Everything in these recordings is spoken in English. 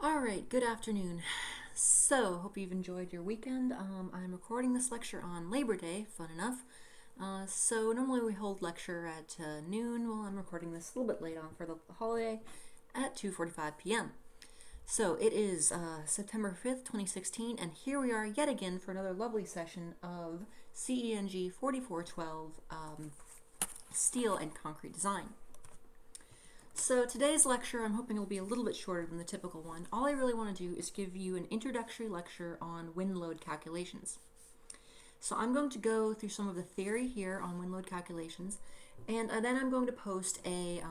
Alright, good afternoon. So, hope you've enjoyed your weekend. I'm recording this lecture on Labor Day, fun enough. So normally we hold lecture at noon. Well, I'm recording this a little bit late on for the holiday at 2:45 p.m. So it is September 5th, 2016, and here we are yet again for another lovely session of CENG 4412 Steel and Concrete Design. So today's lecture, I'm hoping will be a little bit shorter than the typical one. All I really want to do is give you an introductory lecture on wind load calculations. So I'm going to go through some of the theory here on wind load calculations, and then I'm going to post an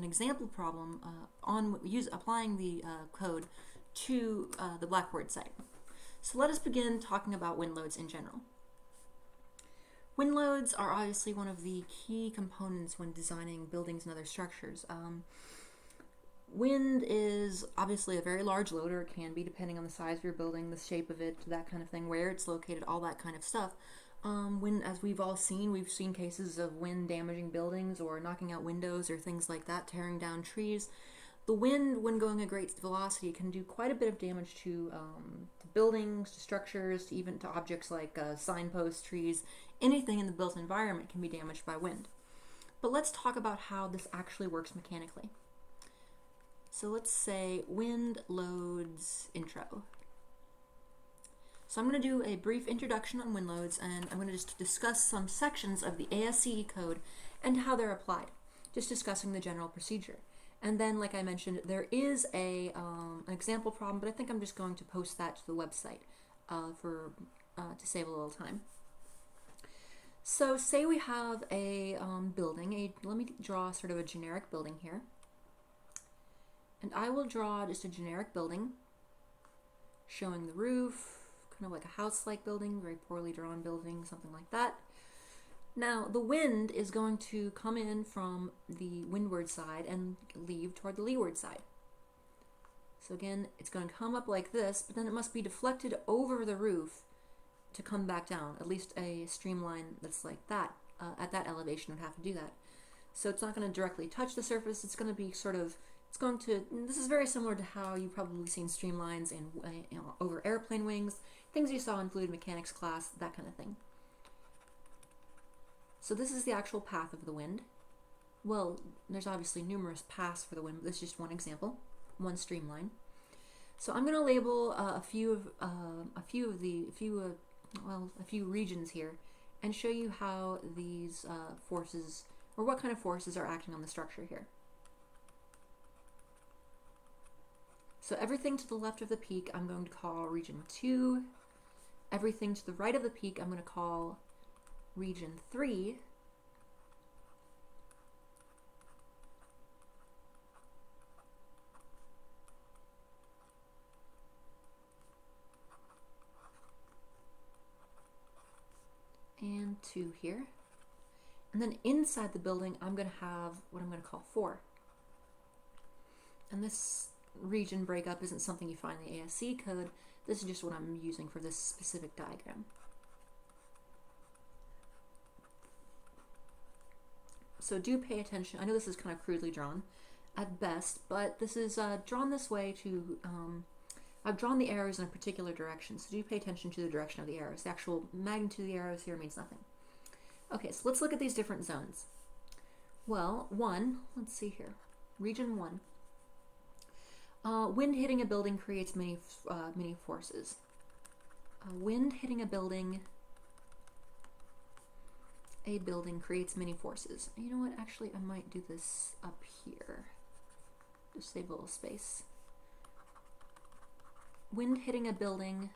example problem applying the code to the Blackboard site. So let us begin talking about wind loads in general. Wind loads are obviously one of the key components when designing buildings and other structures. Wind is obviously a very large load, or it can be depending on the size of your building, the shape of it, that kind of thing, where it's located, all that kind of stuff. Wind, as we've seen cases of wind damaging buildings or knocking out windows or things like that, tearing down trees. The wind, when going at great velocity, can do quite a bit of damage to buildings, to structures, even to objects like signposts, trees. Anything in the built environment can be damaged by wind. But let's talk about how this actually works mechanically. So let's say wind loads intro. So I'm going to do a brief introduction on wind loads, and I'm going to just discuss some sections of the ASCE code and how they're applied, just discussing the general procedure. And then, like I mentioned, there is an example problem, but I think I'm just going to post that to the website to save a little time. So say we have a building. Let me draw sort of a generic building here. And I will draw just a generic building showing the roof, kind of like a house-like building, very poorly drawn building, something like that. Now, the wind is going to come in from the windward side and leave toward the leeward side. So again, it's going to come up like this, but then it must be deflected over the roof to come back down. At least a streamline that's like that, at that elevation would have to do that. So it's not going to directly touch the surface. It's going to be this is very similar to how you've probably seen streamlines over airplane wings, things you saw in fluid mechanics class, that kind of thing. So this is the actual path of the wind. Well, there's obviously numerous paths for the wind, but this is just one example, one streamline. So I'm going to label a few regions here and show you how these forces, or what kind of forces are acting on the structure here. So everything to the left of the peak I'm going to call region 2. Everything to the right of the peak I'm going to call region 3. And 2 here. And then inside the building I'm going to have what I'm going to call 4. And this region breakup isn't something you find in the ASCE code. This is just what I'm using for this specific diagram. So do pay attention. I know this is kind of crudely drawn at best, but this is drawn this way to, I've drawn the arrows in a particular direction, so do pay attention to the direction of the arrows. The actual magnitude of the arrows here means nothing. Okay, so let's look at these different zones. Well, let's see here, region 1. Wind hitting a building creates many forces. Wind hitting a building creates many forces. You know what, actually I might do this up here. Just save a little space. Wind hitting a building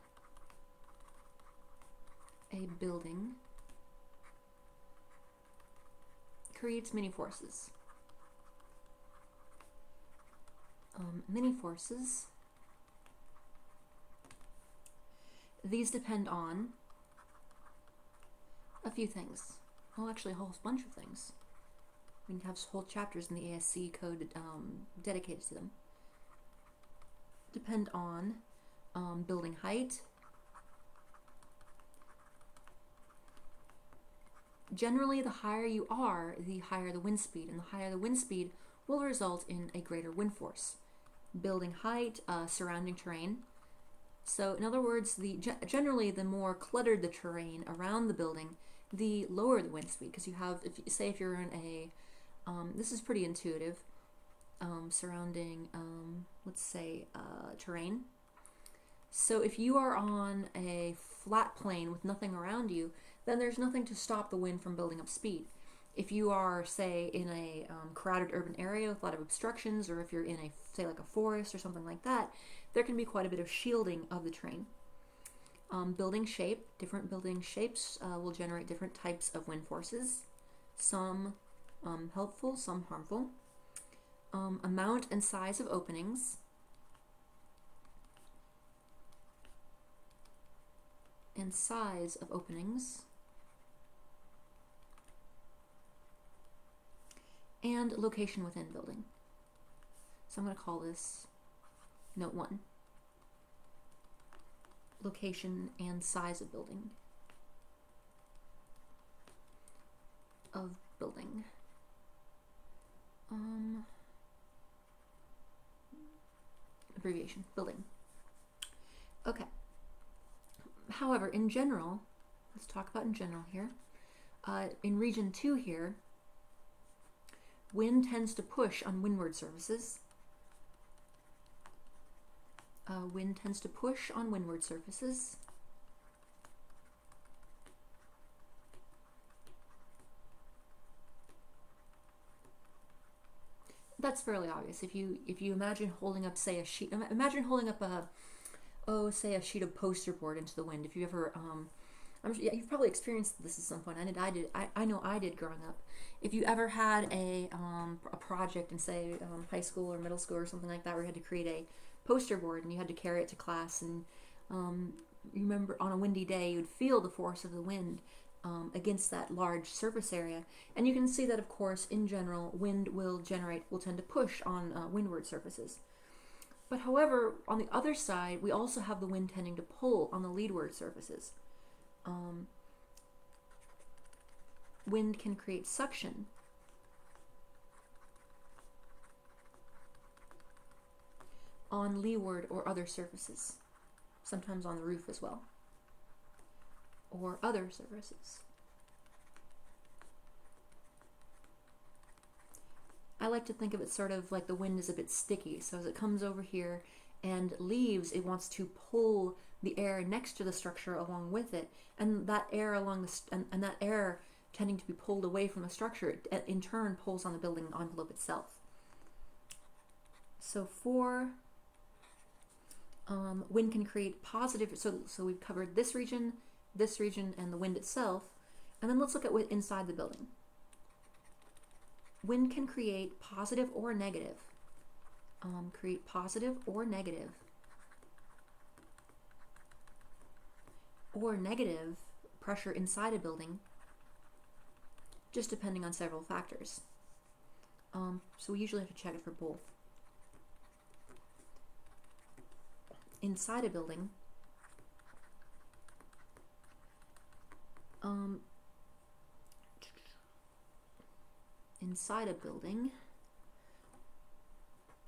creates many forces. Many forces. These depend on a few things. Well, actually a whole bunch of things. We have whole chapters in the ASCE code dedicated to them. Depend on building height. Generally, the higher you are, the higher the wind speed, and the higher the wind speed will result in a greater wind force. building height, surrounding terrain. So in other words, generally the more cluttered the terrain around the building, the lower the wind speed, because you have, if you're in a, this is pretty intuitive, surrounding, let's say, terrain. So if you are on a flat plane with nothing around you, then there's nothing to stop the wind from building up speed. If you are, say, in a crowded urban area with a lot of obstructions, or if you're in a, say, like a forest or something like that, there can be quite a bit of shielding of the terrain. Building shape. Different building shapes will generate different types of wind forces. Some helpful, some harmful. Amount and size of openings. And size of openings. And location within building. So I'm going to call this Note 1. Location and size of building. Abbreviation, building. Okay. However, in general, let's talk about in general here. In region 2 here, wind tends to push on windward surfaces. Wind tends to push on windward surfaces. That's fairly obvious. If you imagine holding up, say, a sheet, imagine holding up say a sheet of poster board into the wind. If you ever, you've probably experienced this at some point. I know I did growing up. If you ever had a project in, say, high school or middle school or something like that, where you had to create a poster board and you had to carry it to class, and you remember on a windy day you'd feel the force of the wind against that large surface area, and you can see that, of course, in general, wind will tend to push on windward surfaces. But however, on the other side, we also have the wind tending to pull on the leadward surfaces. Wind can create suction. On leeward or other surfaces, sometimes on the roof as well, or other surfaces. I like to think of it sort of like the wind is a bit sticky, so as it comes over here and leaves, it wants to pull the air next to the structure along with it, and that air and that air tending to be pulled away from the structure, it in turn pulls on the building envelope itself. So for wind can create positive, so we've covered this region, and the wind itself, and then let's look at inside the building. Wind can create positive or negative. Create positive or negative. Or negative pressure inside a building, just depending on several factors. So we usually have to check it for both. Inside a building,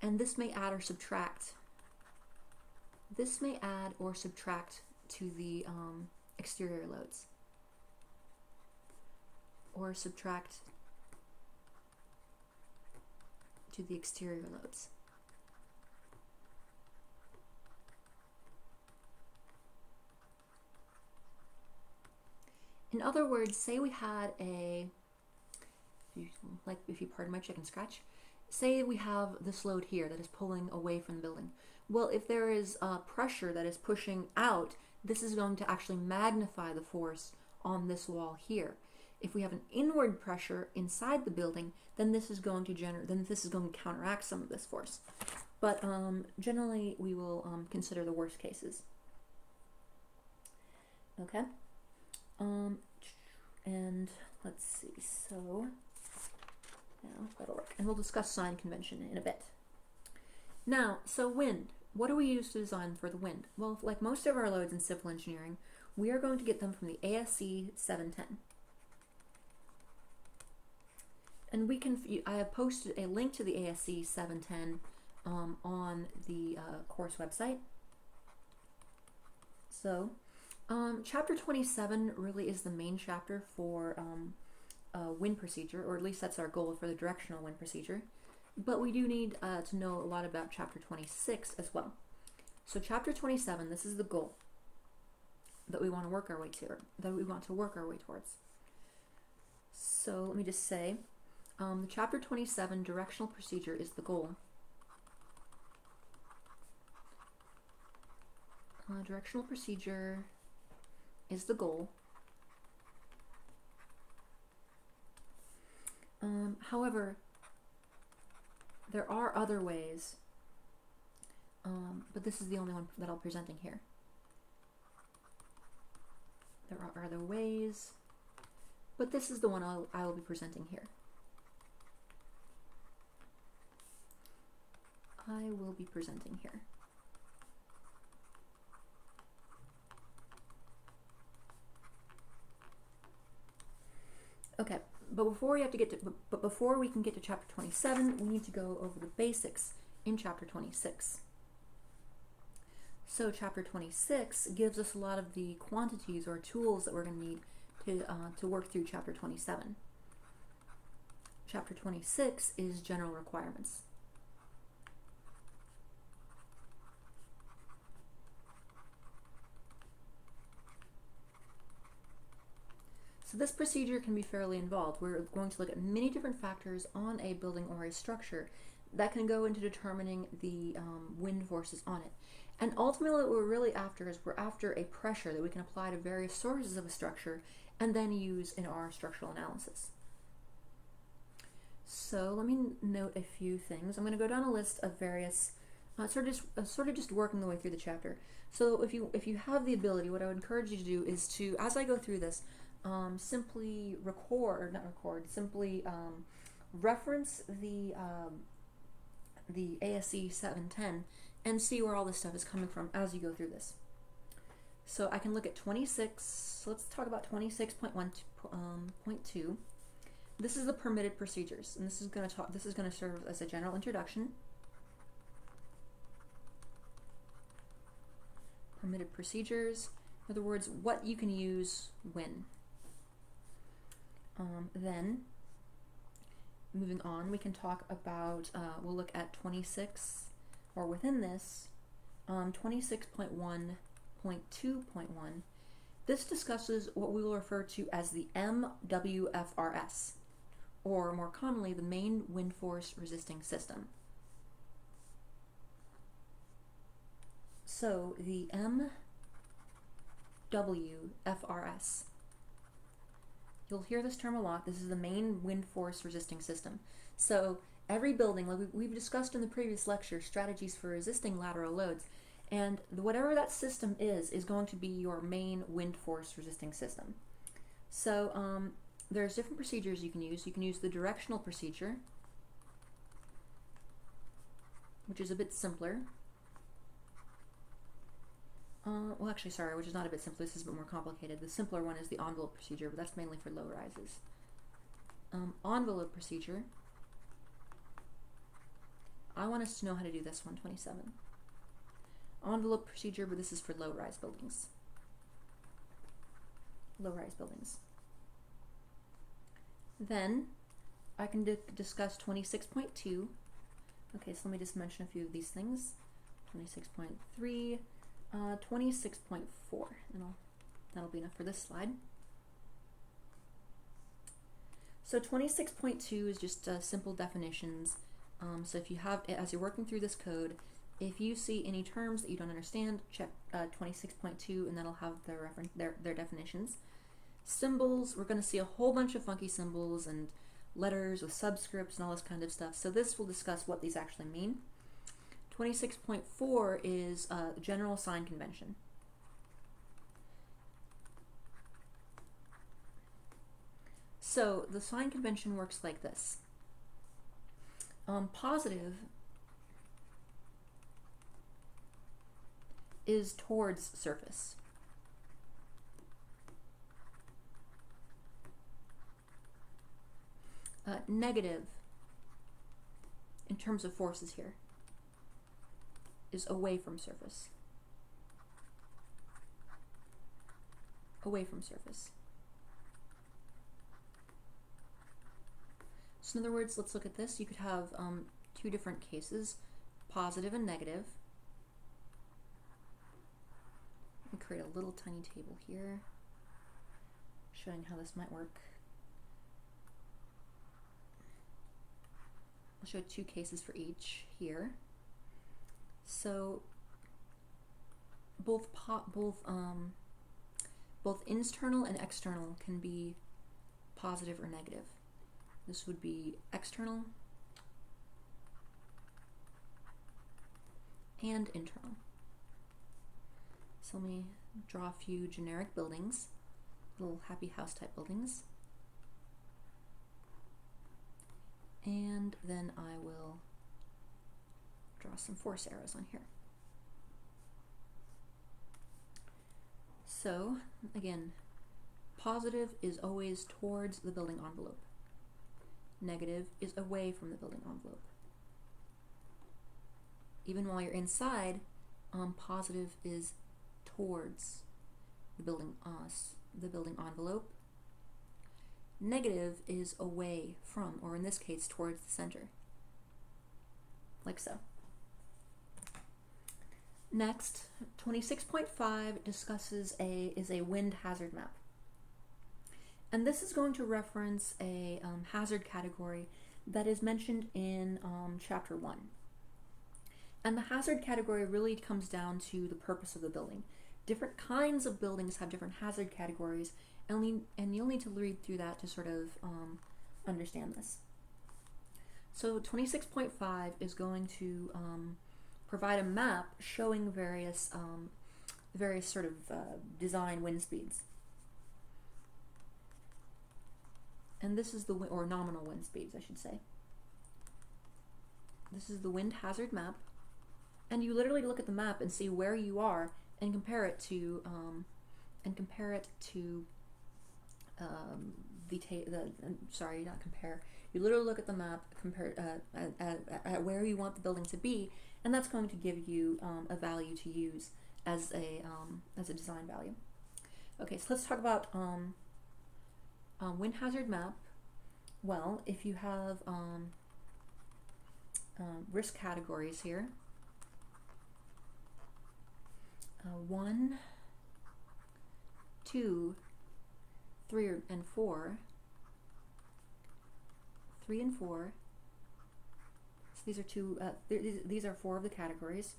and this may add or subtract. This may add or subtract to the exterior loads, or subtract to the exterior loads. In other words, say we had if you pardon my chicken scratch, say we have this load here that is pulling away from the building. Well, if there is pressure that is pushing out, this is going to actually magnify the force on this wall here. If we have an inward pressure inside the building, then this is going to counteract some of this force. But generally, we will consider the worst cases. Okay. And let's see, so now that'll work. And we'll discuss sign convention in a bit. Now, so wind. What do we use to design for the wind? Well, like most of our loads in civil engineering, we are going to get them from the ASCE 710. And I have posted a link to the ASCE 710 on the course website. So chapter 27 really is the main chapter for wind procedure, or at least that's our goal for the directional wind procedure. But we do need to know a lot about chapter 26 as well. So chapter 27, this is the goal that we want to work our way to, or that we want to work our way towards. So let me just say, the chapter 27 directional procedure is the goal. Directional procedure is the goal. However, there are other ways, but this is the only one that I'll be presenting here. There are other ways, but this is the one I will be presenting here. I will be presenting here. Okay, but before we can get to chapter 27, we need to go over the basics in chapter 26. So chapter 26 gives us a lot of the quantities or tools that we're going to need to work through chapter 27. Chapter 26 is general requirements. So this procedure can be fairly involved. We're going to look at many different factors on a building or a structure that can go into determining the wind forces on it. And ultimately what we're really after is we're after a pressure that we can apply to various sources of a structure and then use in our structural analysis. So let me note a few things. I'm going to go down a list of various, sort of just working the way through the chapter. So if you have the ability, what I would encourage you to do is to, as I go through this, simply simply reference the ASCE 710 and see where all this stuff is coming from as you go through this. So I can look at 26, so let's talk about 26.1.2. This is the permitted procedures, and this is going to serve as a general introduction. Permitted procedures, in other words, what you can use when. Then, moving on, we can talk about, we'll look at 26, or within this, 26.1.2.1. This discusses what we will refer to as the MWFRS, or more commonly, the main wind force resisting system. So, the MWFRS. You'll hear this term a lot. This is the main wind force resisting system. So every building, like we've discussed in the previous lecture, strategies for resisting lateral loads, and whatever that system is going to be your main wind force resisting system. So there's different procedures you can use. You can use the directional procedure, which is a bit simpler. Well, actually, sorry, which is not a bit simpler. This is a bit more complicated. The simpler one is the envelope procedure, but that's mainly for low rises. Envelope procedure. I want us to know how to do this one, 27. Envelope procedure, but this is for low-rise buildings. Low-rise buildings. Then I can discuss 26.2. Okay, so let me just mention a few of these things. 26.3. 26.4, and that'll be enough for this slide. So 26.2 is just simple definitions. So if you have, as you're working through this code, if you see any terms that you don't understand, check 26.2, and that'll have their definitions. Symbols, we're going to see a whole bunch of funky symbols and letters with subscripts and all this kind of stuff. So this will discuss what these actually mean. 26.4 is general sign convention. So the sign convention works like this. Positive is towards surface. Negative, in terms of forces here, is away from surface. Away from surface. So in other words, let's look at this. You could have two different cases, positive and negative. Let me create a little tiny table here, showing how this might work. I'll show two cases for each here. So both internal and external can be positive or negative. This would be external and internal. So let me draw a few generic buildings, little happy house type buildings. And then I will draw some force arrows on here. So again, positive is always towards the building envelope. Negative is away from the building envelope. Even while you're inside, positive is towards the building envelope. Negative is away from, or in this case, towards the center, like so. Next, 26.5 discusses is a wind hazard map. And this is going to reference a hazard category that is mentioned in chapter 1. And the hazard category really comes down to the purpose of the building. Different kinds of buildings have different hazard categories, and you'll need to read through that to sort of understand this. So 26.5 is going to provide a map showing various sort of design wind speeds. And this is or nominal wind speeds, I should say. This is the wind hazard map, and you literally look at the map and see where you are and compare it to you literally look at the map, compare at where you want the building to be, and that's going to give you a value to use as a design value. Okay, so let's talk about wind hazard map. Well, if you have risk categories here, 1, 2, 3 and 4, 3 and 4. So these are these are 4 of the categories.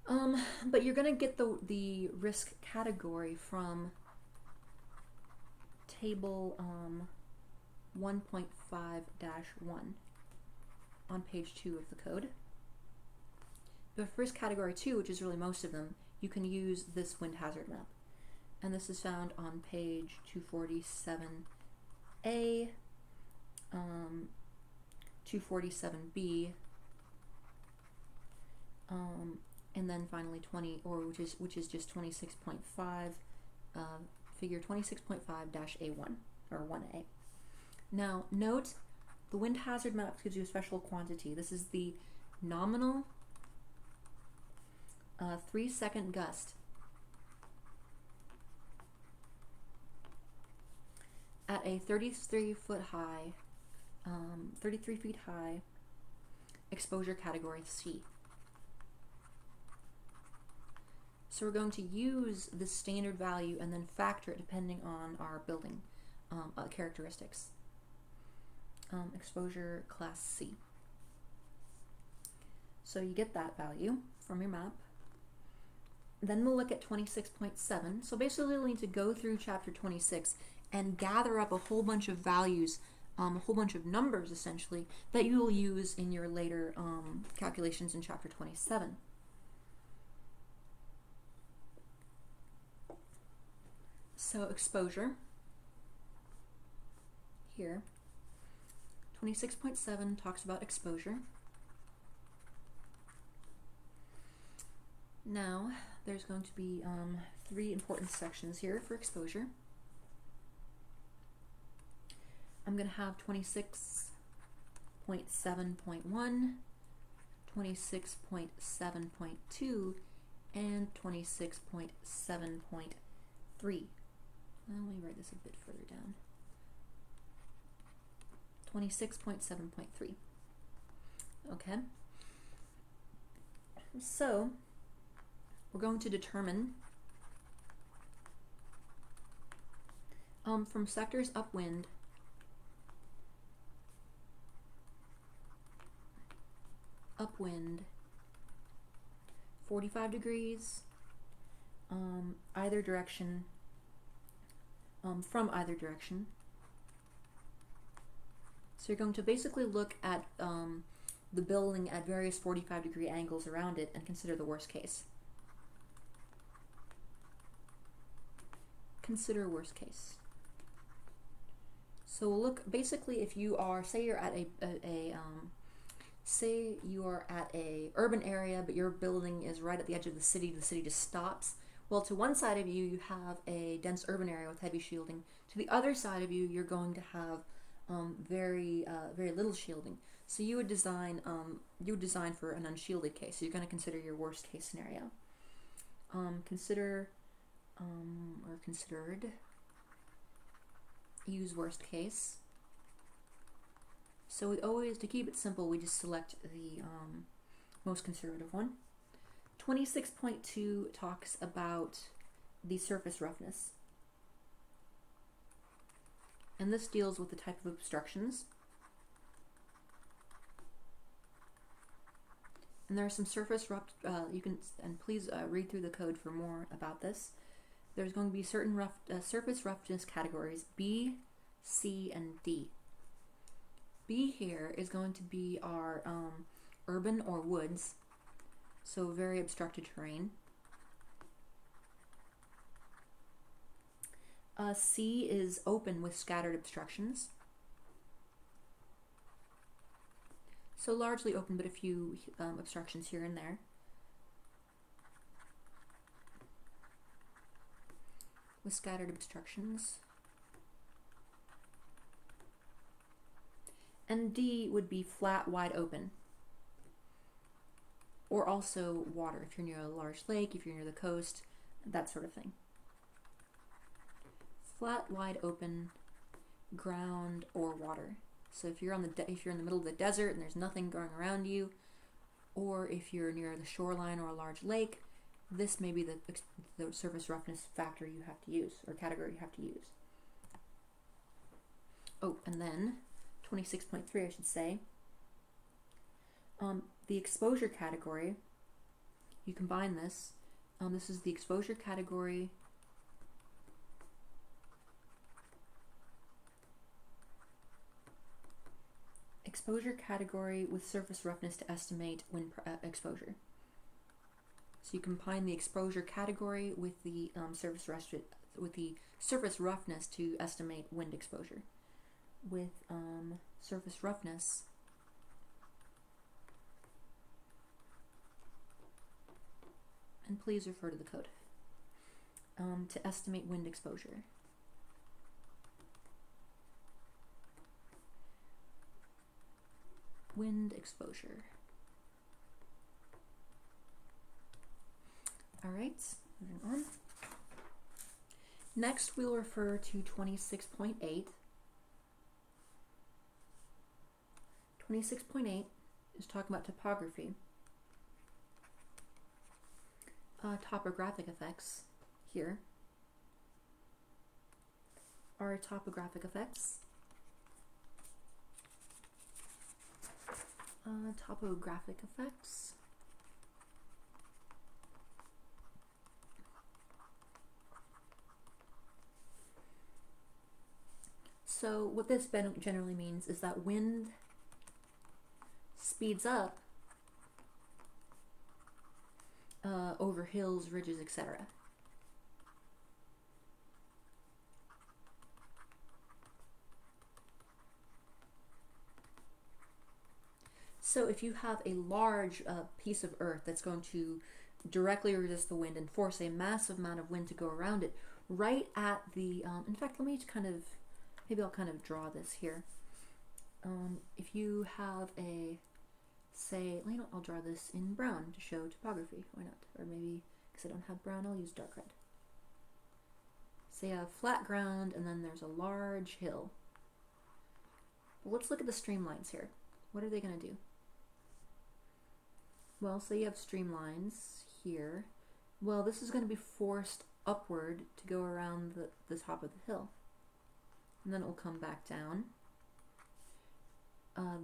But you're going to get the risk category from table 1.5-1 on page 2 of the code. But for risk category 2, which is really most of them, you can use this wind hazard map. And this is found on page 247A, 247B, and then finally which is just 26.5, figure 26.5-A1 or 1A. Now note, the wind hazard map gives you a special quantity. This is the nominal 3-second gust at a 33 feet high exposure category C. So we're going to use this standard value and then factor it depending on our building characteristics. Exposure class C. So you get that value from your map. Then we'll look at 26.7. So basically we'll need to go through chapter 26 and gather up a whole bunch of values, a whole bunch of numbers essentially, that you will use in your later calculations in chapter 27. So exposure here, 26.7 talks about exposure. Now there's going to be 3 important sections here for exposure. I'm going to have 26.7.1, 26.7.2, and 26.7.3. Let me write this a bit further down. 26.7.3. Okay. So we're going to determine from sectors upwind, upwind 45 degrees, either direction, from either direction. So you're going to basically look at the building at various 45-degree angles around it and consider the worst case. Consider worst case. So we'll look, basically, if you are, say you're at say you are at a urban area, but your building is right at the edge of the city just stops. Well, to one side of you, you have a dense urban area with heavy shielding. To the other side of you, you're going to have very little shielding. So you would design for an unshielded case. So you're going to consider your worst case scenario. Considered. Use worst case. So we always, to keep it simple, we just select the most conservative one. 26.2 talks about the surface roughness. And this deals with the type of obstructions. And there are some surface and please read through the code for more about this. There's going to be certain surface roughness categories, B, C, and D. B here is going to be our urban or woods, so very obstructed terrain. C is open with scattered obstructions. So largely open, but a few obstructions here and there. With scattered obstructions. And D would be flat, wide open. Or also water, if you're near a large lake, if you're near the coast, that sort of thing. Flat, wide open, ground, or water. So if you're in the middle of the desert and there's nothing going around you, or if you're near the shoreline or a large lake, this may be the surface roughness factor you have to use, or category you have to use. Oh, and then 26.3, I should say. The exposure category, you combine this. This is the exposure category. Exposure category with surface roughness to estimate wind exposure. So you combine the exposure category with the surface roughness to estimate wind exposure. With surface roughness, and please refer to the code, to estimate wind exposure. Wind exposure. Alright, moving on. Next, we'll refer to 26.8. 26.8 is talking about topography. Topographic effects here are topographic effects. Topographic effects. So what this generally means is that wind speeds up over hills, ridges, etc. So if you have a large piece of earth that's going to directly resist the wind and force a massive amount of wind to go around it, right at the, in fact, let me maybe I'll kind of draw this here. If you have a say, you know, I'll draw this in brown to show topography. Why not? Or maybe, because I don't have brown, I'll use dark red. Say a flat ground, and then there's a large hill. Well, let's look at the streamlines here. What are they going to do? Well, say you have streamlines here. Well, this is going to be forced upward to go around the top of the hill. And then it will come back down.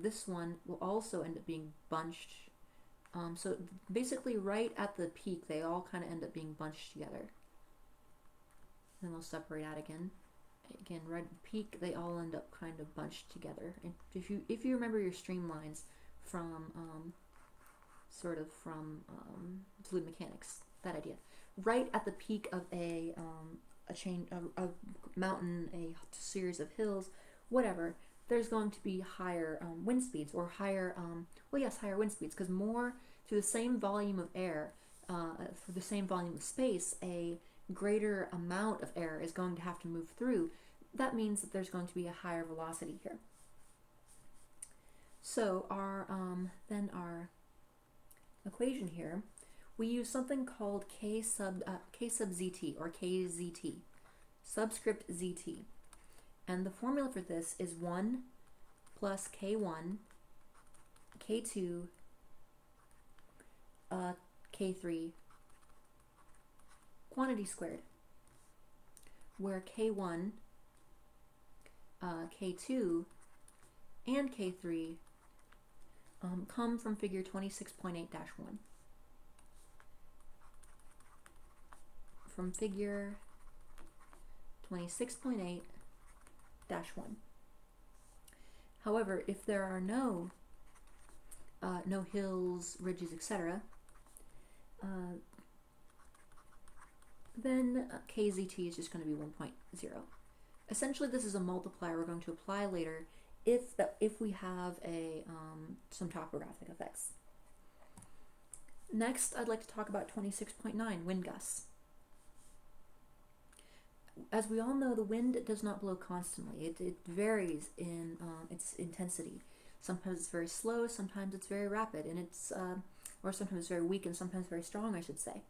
This one will also end up being bunched. So basically right at the peak, they all kind of end up being bunched together. Then they'll separate out again. Again, right at the peak, they all end up kind of bunched together. And if you remember your streamlines from fluid mechanics, that idea, right at the peak of a mountain, a series of hills, whatever, there's going to be higher wind speeds, or higher higher wind speeds, because more through the same volume of air, through the same volume of space, a greater amount of air is going to have to move through. That means that there's going to be a higher velocity here. So our equation here, we use something called K sub ZT, or KZT, subscript ZT. And the formula for this is 1 plus K1, K2, K3, quantity squared, where K1, K2, and K3 come from figure 26.8-1. From figure 26.8-1. However, if there are no hills, ridges, etc., then KZT is just going to be 1.0. Essentially, this is a multiplier we're going to apply later if we have some topographic effects. Next, I'd like to talk about 26.9, wind gusts. As we all know, the wind does not blow constantly. It varies in its intensity. Sometimes it's very slow, sometimes it's very rapid, and or sometimes it's very weak and sometimes very strong, I should say.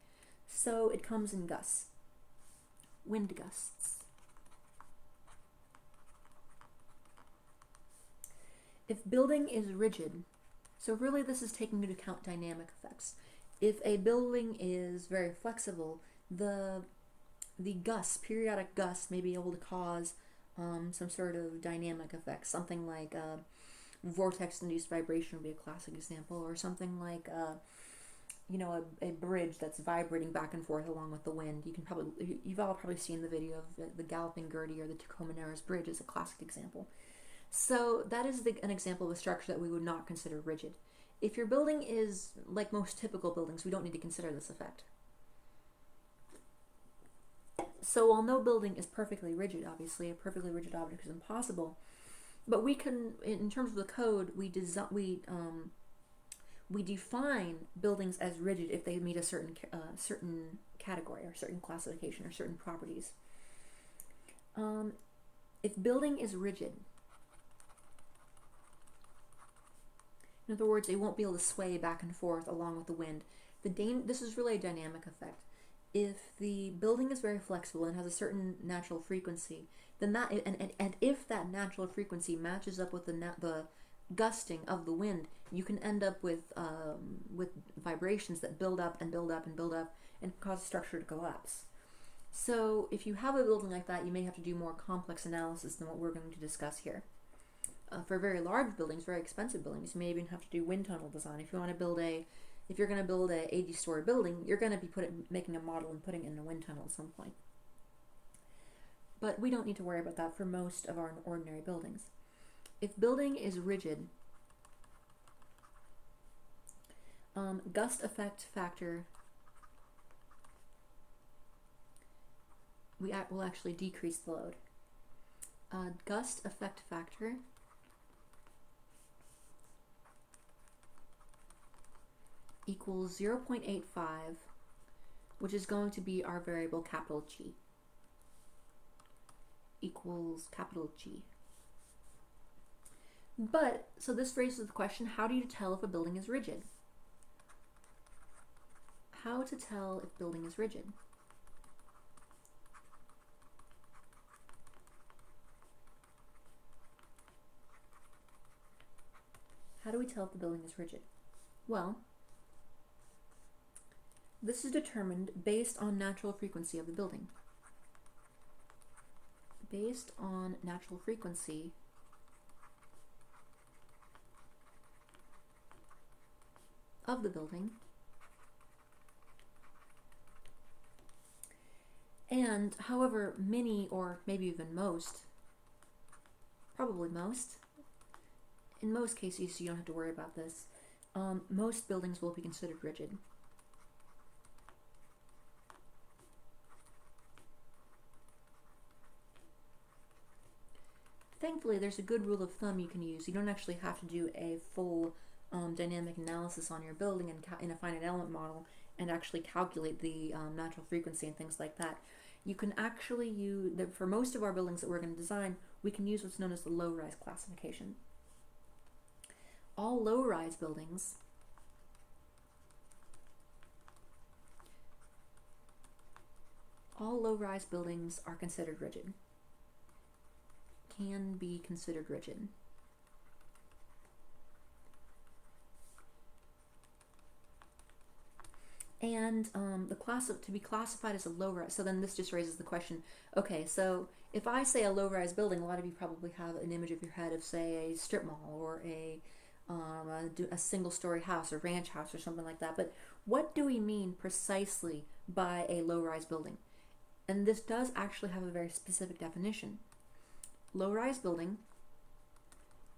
So it comes in gusts, wind gusts. If building is rigid, so really this is taking into account dynamic effects. If a building is very flexible, the gusts, periodic gusts, may be able to cause some sort of dynamic effects. Something like vortex-induced vibration would be a classic example, or something like a bridge that's vibrating back and forth along with the wind. You've all probably seen the video of the Galloping Gertie or the Tacoma Narrows Bridge as a classic example. So that is an example of a structure that we would not consider rigid. If your building is like most typical buildings, we don't need to consider this effect. So while no building is perfectly rigid, obviously, a perfectly rigid object is impossible, but we can, in terms of the code, we define buildings as rigid if they meet a certain category, or certain classification, or certain properties. If building is rigid, in other words, it won't be able to sway back and forth along with the wind. This is really a dynamic effect. If the building is very flexible and has a certain natural frequency, then and if that natural frequency matches up with the gusting of the wind, you can end up with vibrations that build up and build up and build up and cause the structure to collapse. So if you have a building like that, you may have to do more complex analysis than what we're going to discuss here. For very large buildings, very expensive buildings, you may even have to do wind tunnel design. If you're going to build a 80-story building, you're going to be making a model and putting it in a wind tunnel at some point. But we don't need to worry about that for most of our ordinary buildings. If building is rigid, gust effect factor will actually decrease the load. Gust effect factor equals 0.85, which is going to be our variable capital G, equals capital G. But, so this raises the question, how do you tell if a building is rigid? How to tell if building is rigid? How do we tell if the building is rigid? Well, this is determined based on natural frequency of the building. Based on natural frequency of the building, and however many, or maybe even most, probably most, in most cases you don't have to worry about this, most buildings will be considered rigid. Thankfully, there's a good rule of thumb you can use. You don't actually have to do a full dynamic analysis on your building in a finite element model and actually calculate the natural frequency and things like that. You can actually use, for most of our buildings that we're going to design, we can use what's known as the low-rise classification. All low-rise buildings are considered rigid. Can be considered rigid. And to be classified as a low-rise, so then this just raises the question, okay, so if I say a low-rise building, a lot of you probably have an image of your head of, say, a strip mall or a single-story house or ranch house or something like that. But what do we mean precisely by a low-rise building? And this does actually have a very specific definition. Low-rise building,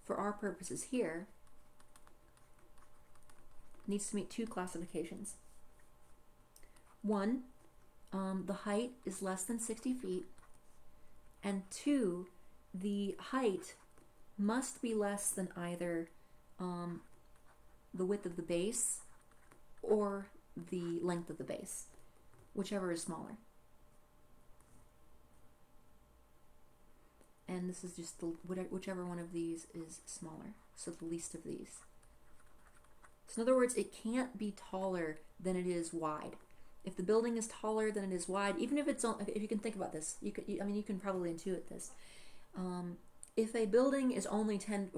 for our purposes here, needs to meet two classifications. One, the height is less than 60 feet, and two, the height must be less than either the width of the base or the length of the base, whichever is smaller. And this is just whichever one of these is smaller, so the least of these. So in other words, it can't be taller than it is wide. If the building is taller than it is wide, even if it's if you can think about this, you can probably intuit this. If a building is only 10,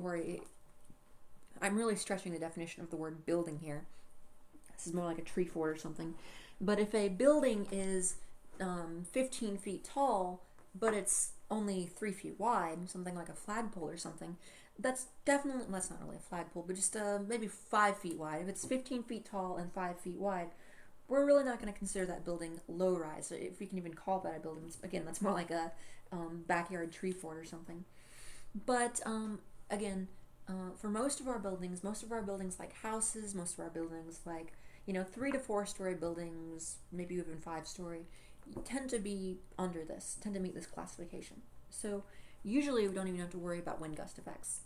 I'm really stretching the definition of the word building here. This is more like a tree fort or something. But if a building is 15 feet tall, but it's only 3 feet wide, something like a flagpole or something, that's not really a flagpole, but just maybe 5 feet wide. If it's 15 feet tall and 5 feet wide, we're really not going to consider that building low-rise, if we can even call that a building. Again, that's more like a backyard tree fort or something. But again, for most of our buildings like houses, most of our buildings like 3 to 4 story buildings, maybe even 5 story, tend to be under this, tend to meet this classification. So usually we don't even have to worry about wind gust effects.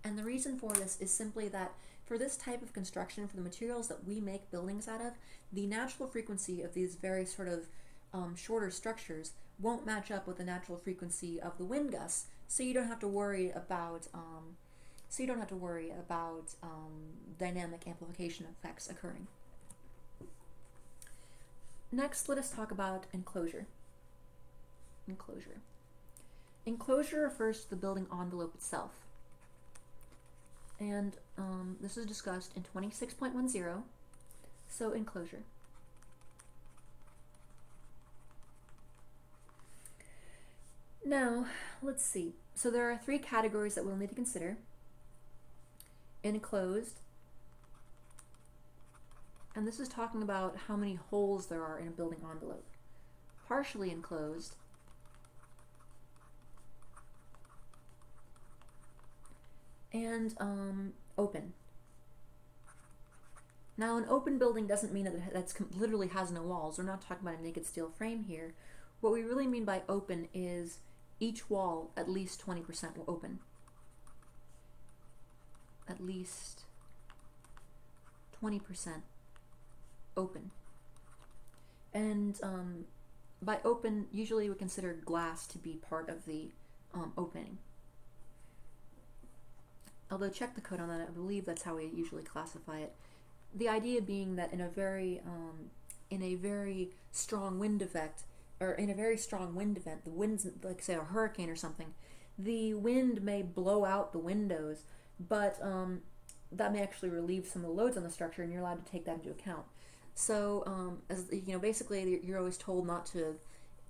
And the reason for this is simply that for this type of construction, for the materials that we make buildings out of, the natural frequency of these very sort of shorter structures won't match up with the natural frequency of the wind gusts, so you don't have to worry about dynamic amplification effects occurring. Next, let us talk about enclosure. Enclosure refers to the building envelope itself. And this is discussed in 26.10, so enclosure. Now, let's see. So there are 3 categories that we'll need to consider. Enclosed, and this is talking about how many holes there are in a building envelope. Partially enclosed, and open. Now, an open building doesn't mean that that's literally has no walls. We're not talking about a naked steel frame here. What we really mean by open is each wall at least 20% open. At least 20% open. And by open, usually we consider glass to be part of the opening. although check the code on that, I believe that's how we usually classify it. The idea being that in a very strong wind effect, or in a very strong wind event, the winds, like say a hurricane or something, the wind may blow out the windows, but that may actually relieve some of the loads on the structure, and you're allowed to take that into account. So, as you know, basically, you're always told not to,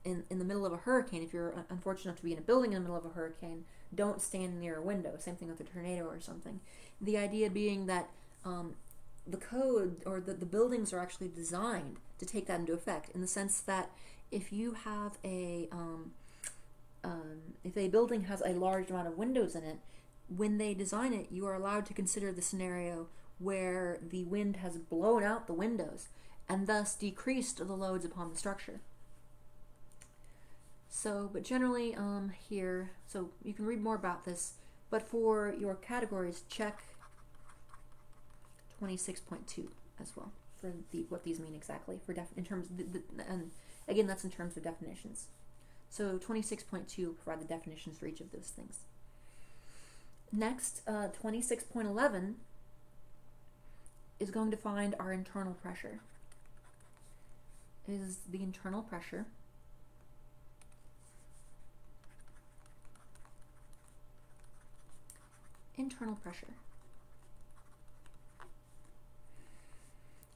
in the middle of a hurricane, if you're unfortunate enough to be in a building in the middle of a hurricane, don't stand near a window. Same thing with a tornado or something. The idea being that the code or the buildings are actually designed to take that into effect, in the sense that if you have if a building has a large amount of windows in it, when they design it, you are allowed to consider the scenario where the wind has blown out the windows and thus decreased the loads upon the structure. So, but generally here, so you can read more about this, but for your categories, check 26.2 as well for what these mean exactly for in terms and again, that's in terms of definitions. So 26.2 provide the definitions for each of those things. Next, 26.11 is going to find our internal pressure. Is the internal pressure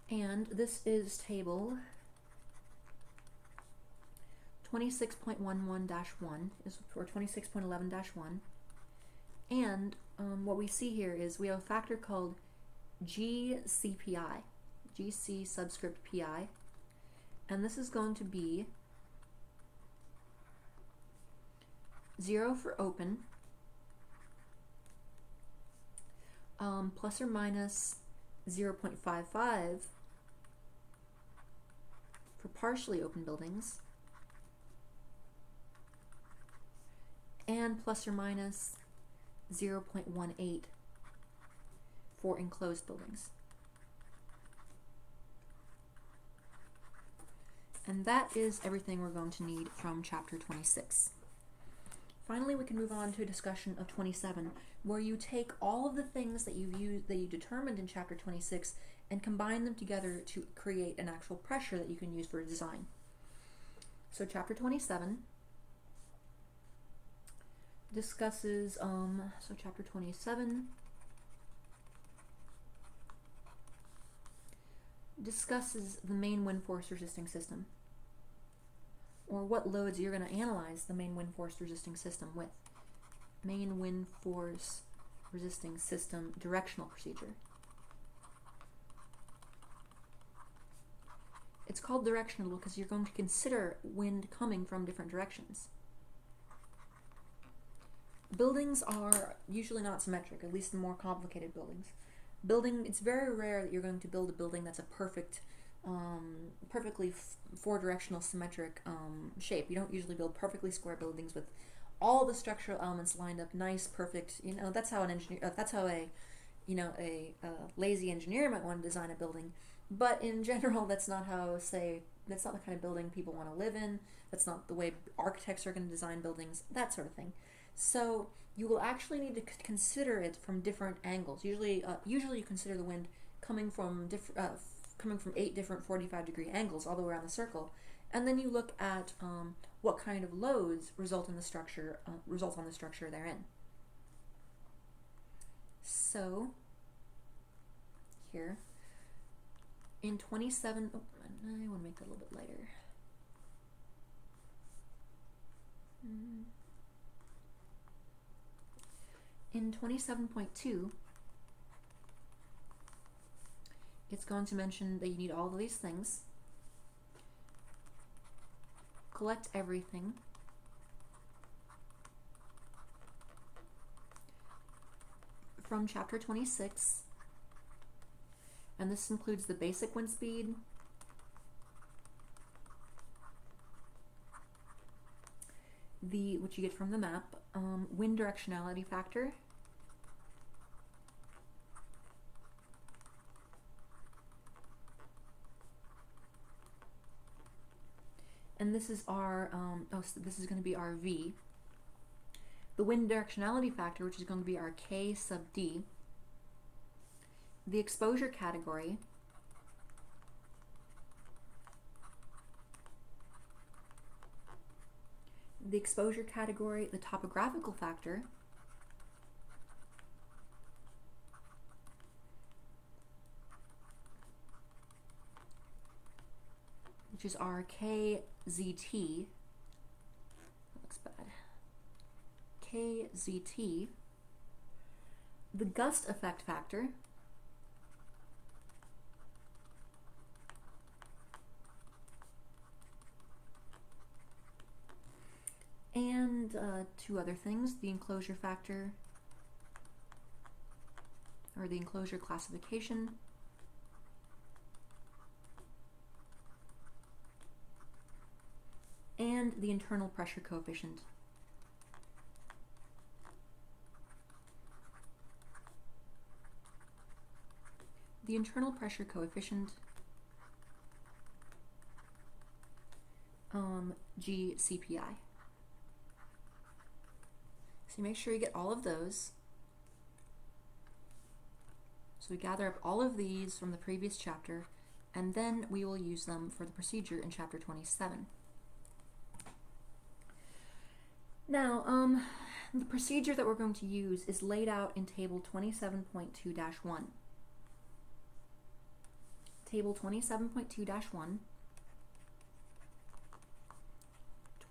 and this is table 26.11-1 is for 26.11-1, and what we see here is we have a factor called GCPI, GC subscript PI, and this is going to be 0 for open, plus or minus 0.55 for partially open buildings, and plus or minus 0.18 for enclosed buildings. And that is everything we're going to need from chapter 26. Finally, we can move on to a discussion of 27, where you take all of the things that you determined in chapter 26 and combine them together to create an actual pressure that you can use for design. So chapter 27 discusses, chapter 27 discusses the main wind force resisting system, or what loads you're going to analyze the main wind force resisting system with. Main wind force resisting system directional procedure. It's called directional because you're going to consider wind coming from different directions. Buildings are usually not symmetric, at least the more complicated buildings. It's very rare that you're going to build a building that's a perfectly four-directional symmetric shape. You don't usually build perfectly square buildings with all the structural elements lined up nice, perfect. That's how an engineer. That's how a lazy engineer might want to design a building. But in general, that's not that's not the kind of building people want to live in. That's not the way architects are going to design buildings. That sort of thing. So you will actually need to consider it from different angles. Usually you consider the wind coming from 8 different 45-degree angles all the way around the circle, and then you look at what kind of loads result on the structure they're in. So here in 27, I want to make that a little bit lighter. In 27.2, it's going to mention that you need all of these things. Collect everything. From chapter 26. And this includes the basic wind speed, which you get from the map, wind directionality factor, and this is our so this is going to be our V, The wind directionality factor, which is going to be our K sub D. The exposure category, the topographical factor, which is our KZT. That looks bad. KZT. The gust effect factor, and two other things, the enclosure factor, or the enclosure classification, and the internal pressure coefficient. The internal pressure coefficient, GCPI. So make sure you get all of those. So we gather up all of these from the previous chapter, and then we will use them for the procedure in chapter 27. Now, the procedure that we're going to use is laid out in table 27.2-1. Table 27.2-1,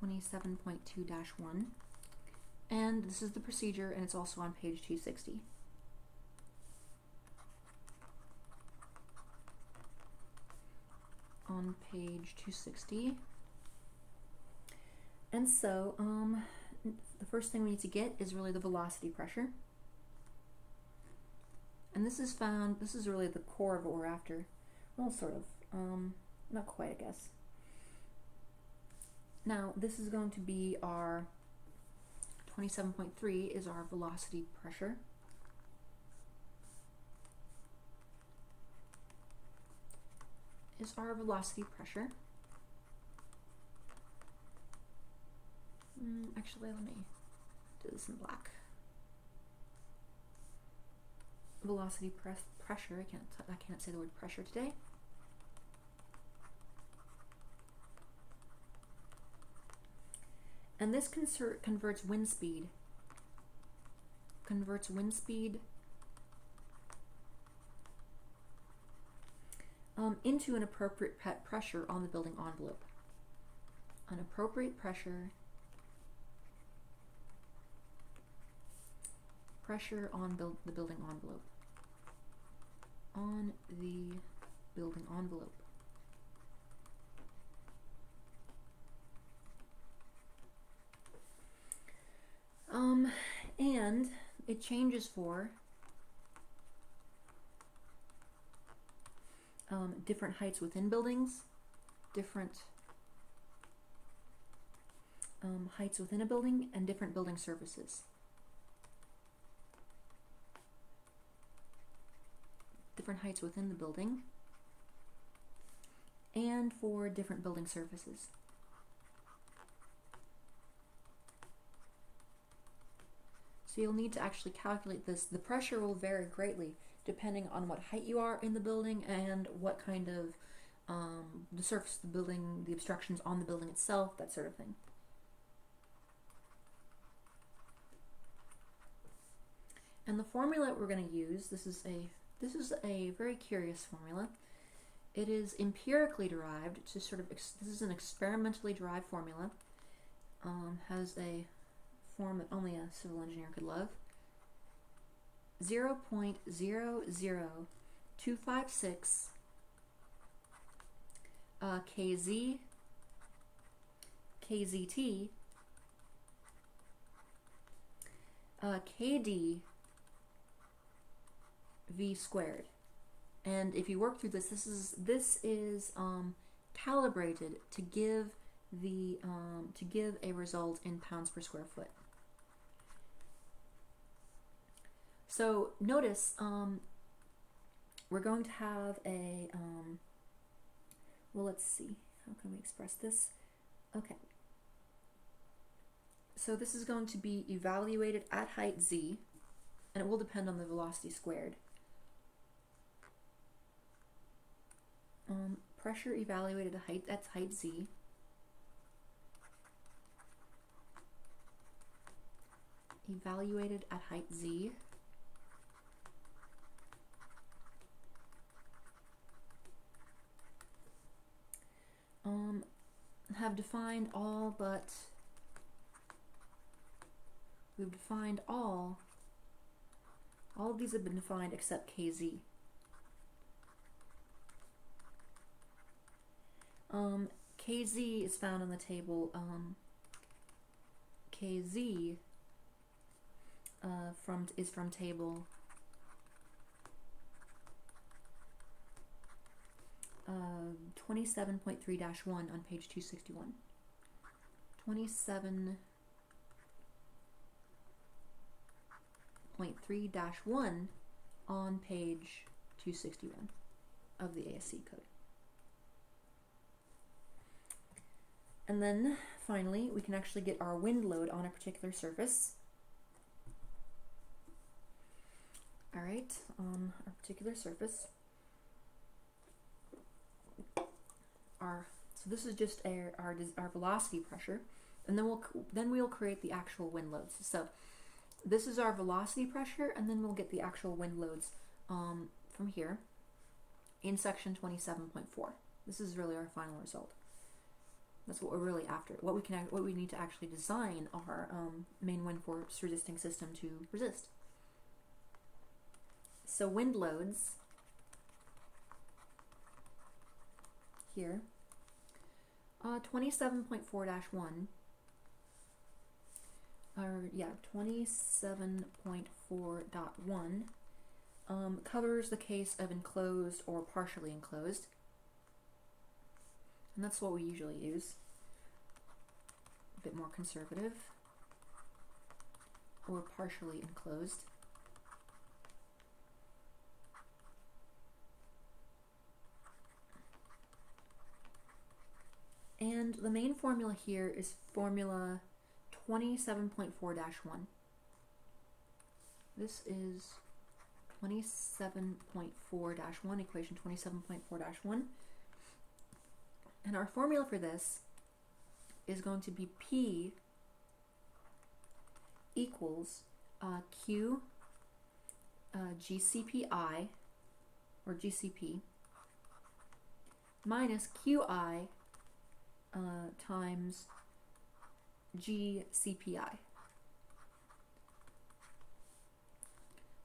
27.2-1, and this is the procedure, and it's also on page 260. On page 260. And so, the first thing we need to get is really the velocity pressure. And this is really the core of what we're after. Well, sort of. Not quite, I guess. Now, this is going to be our 27.3 is our velocity pressure. Actually, let me do this in black. Velocity pressure. I can't say the word pressure today. And this converts wind speed. Into an appropriate pressure on the building envelope. An appropriate pressure on the building envelope. On the building envelope. And it changes for different heights within buildings, different heights within a building, and different building surfaces. Different heights within the building, and for different building surfaces. So you'll need to actually calculate this. The pressure will vary greatly depending on what height you are in the building and what kind of the surface of the building, the obstructions on the building itself, that sort of thing. And the formula we're going to use, this is a very curious formula. It is empirically derived. This is an experimentally derived formula. Has a form that only a civil engineer could love. 0.00256 kz, kzt, kd v squared. And if you work through this, this is calibrated to give a result in pounds per square foot. So notice we're going to have a well, let's see, how can we express this? Okay, So this is going to be evaluated at height z, and it will depend on the velocity squared. Pressure evaluated at height z evaluated at height z have defined all but we've defined all of these have been defined except kz. Kz is found on the table. Kz is from table 27.3-1 on page 261. 27.3-1 on page 261 of the ASCE code. And then finally, we can actually get our wind load on a particular surface. All right, on a particular surface. So this is just our velocity pressure, and then we'll create the actual wind loads. So this is our velocity pressure, and then we'll get the actual wind loads from here in section 27.4. This is really our final result. That's what we're really after. What we need to actually design our main wind force resisting system to resist. So wind loads here, 27.4-1, or yeah, 27.4.1 covers the case of enclosed or partially enclosed, and that's what we usually use. A bit more conservative, or partially enclosed. And the main formula here is formula 27.4-1. This is 27.4-1, equation 27.4-1. And our formula for this is going to be P equals Q GCPI, or GCP, minus QI times GCPI.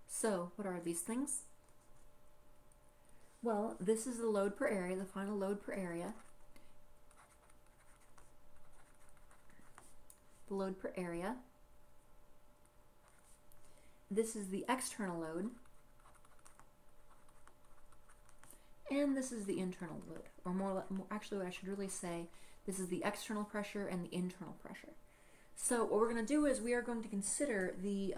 So what are these things? Well, this is the load per area, the final load per area. The load per area. This is the external load. And this is the internal load, or more actually what I should really say, this is the external pressure and the internal pressure. So what we're going to do is we are going to consider the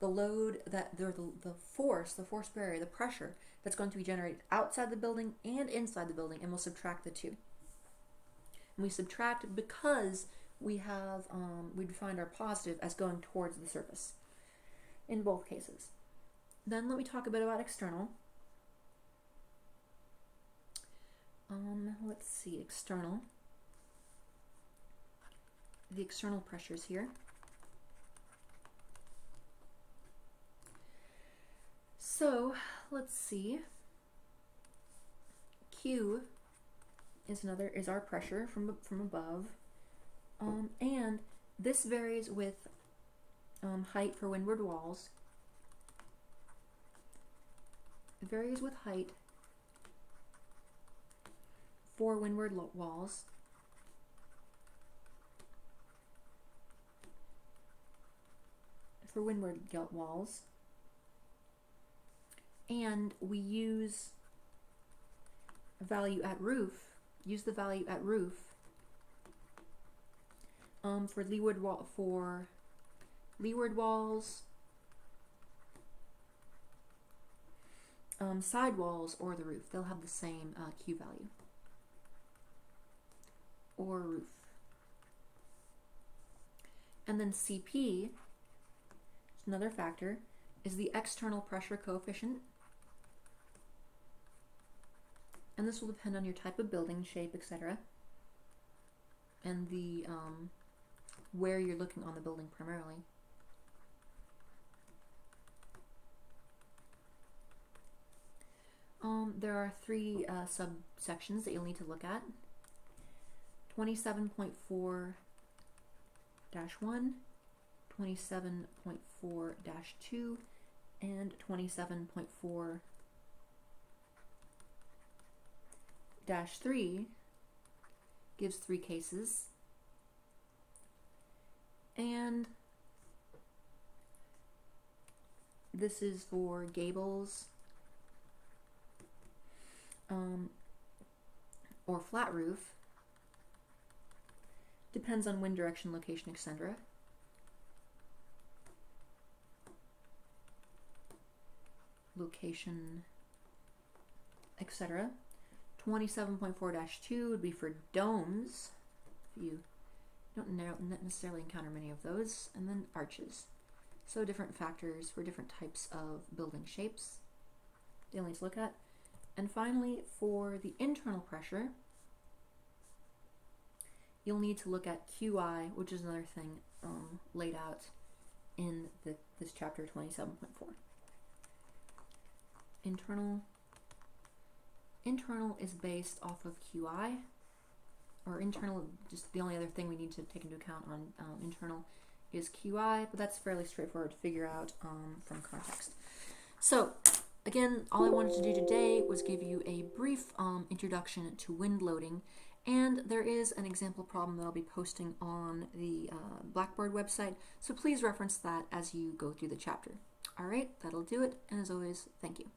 load, the force per area, the pressure that's going to be generated outside the building and inside the building, and we'll subtract the two. And we subtract because we have we defined our positive as going towards the surface in both cases. Then let me talk a bit about external. Let's see, external. The external pressures here. So let's see. Q is our pressure from above, and this varies with height for windward walls. It varies with height for windward walls. For windward walls. And we use the value at roof for leeward walls, side walls, or the roof. They'll have the same Q value. Or roof. And then CP, another factor, is the external pressure coefficient. And this will depend on your type of building, shape, etc. And the where you're looking on the building primarily. There are three subsections that you'll need to look at. 27.4-1, 27.4-2, and 27.4-3 gives three cases. And this is for gables or flat roof. Depends on wind direction, location, etc. Location, etc. 27.4-2 would be for domes. If you don't necessarily encounter many of those. And then arches. So different factors for different types of building shapes you'll need to look at. And finally, for the internal pressure, you'll need to look at QI, which is another thing laid out in this chapter 27.4. Internal is based off of QI, or internal, just the only other thing we need to take into account on internal is QI, but that's fairly straightforward to figure out from context. So, again, all I wanted to do today was give you a brief introduction to wind loading, and there is an example problem that I'll be posting on the Blackboard website, so please reference that as you go through the chapter. All right, that'll do it, and as always, thank you.